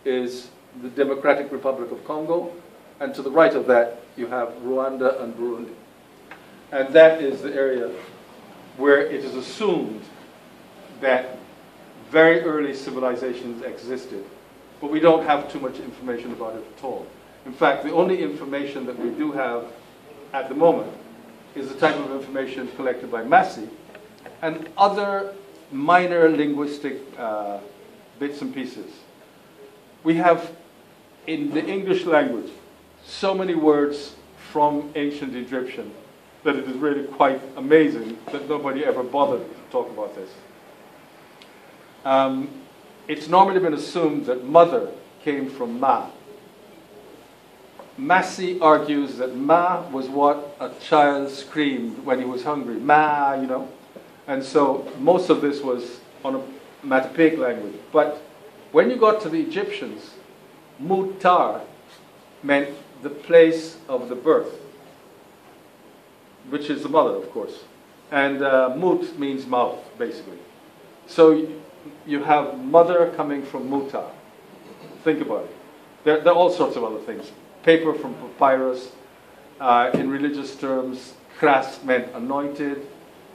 is the Democratic Republic of Congo, and to the right of that you have Rwanda and Burundi. And that is the area where it is assumed that very early civilizations existed, but we don't have too much information about it at all. In fact, the only information that we do have at the moment is the type of information collected by Massey and other minor linguistic bits and pieces. We have, in the English language, so many words from ancient Egyptian that it is really quite amazing that nobody ever bothered to talk about this. It's normally been assumed that mother came from Ma. Massey argues that Ma was what a child screamed when he was hungry. Ma, you know. And so most of this was onomatopoeic language. But when you got to the Egyptians, Mutar meant the place of the birth, which is the mother, of course. And Mut means mouth, basically. So you have mother coming from Mutar. Think about it. There are all sorts of other things. Paper from papyrus. In religious terms, Kras meant anointed,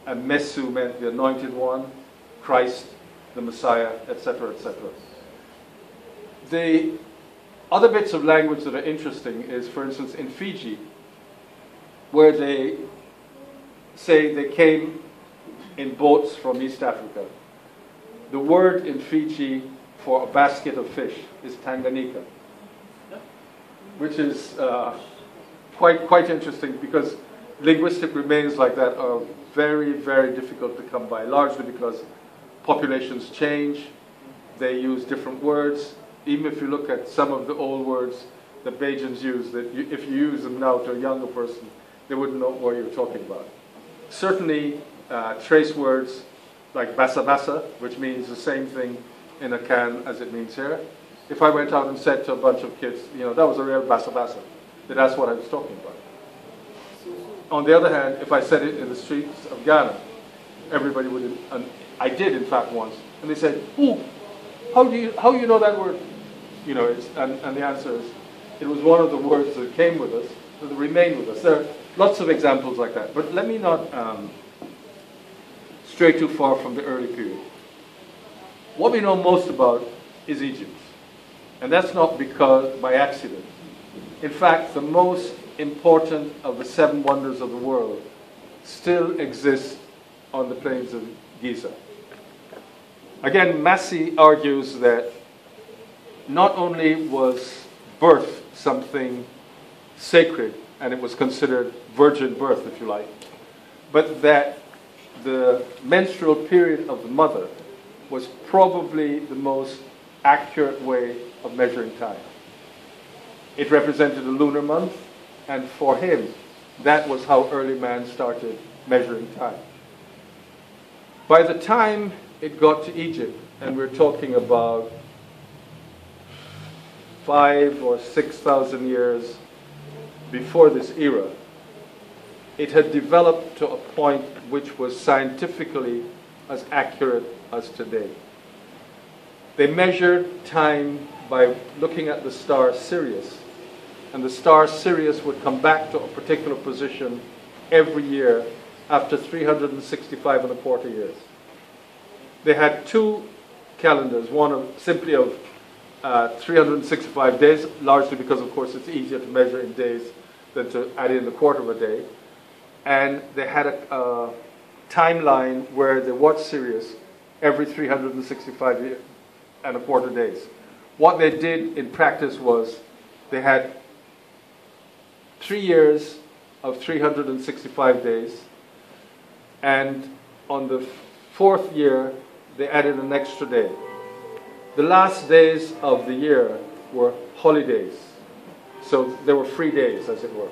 and Mesu meant the anointed one, Christ, the Messiah, etc., etc. The other bits of language that are interesting is, for instance, in Fiji, where they say they came in boats from East Africa. The word in Fiji for a basket of fish is Tanganyika, which is quite interesting because linguistic remains like that are very, very difficult to come by, largely because populations change, they use different words. Even if you look at some of the old words that Bajans use, that if you use them now to a younger person, they wouldn't know what you're talking about. Certainly, trace words like basa basa, which means the same thing in a can as it means here. If I went out and said to a bunch of kids, you know, that was a real basa basa, that's what I was talking about. On the other hand, if I said it in the streets of Ghana, everybody would, and I did in fact once, and they said, "Ooh, how do you know that word?" You know, and the answer is, it was one of the words that came with us, that remained with us. There are lots of examples like that, but let me not stray too far from the early period. What we know most about is Egypt, and that's not by accident. In fact, the most important of the 7 wonders of the world still exist on the plains of Giza. Again, Massey argues that not only was birth something sacred, and it was considered virgin birth, if you like, but that the menstrual period of the mother was probably the most accurate way of measuring time. It represented a lunar month, and for him, that was how early man started measuring time. By the time it got to Egypt, and we're talking about 5,000 or 6,000 years before this era, it had developed to a point which was scientifically as accurate as today. They measured time by looking at the star Sirius, and the star Sirius would come back to a particular position every year after 365 and a quarter years. They had 2 calendars, one simply of 365 days, largely because, of course, it's easier to measure in days than to add in the quarter of a day. And they had a timeline where they watched Sirius every 365 and a quarter days. What they did in practice was they had 3 years of 365 days, and on the 4th year, they added an extra day. The last days of the year were holidays, so they were free days, as it were.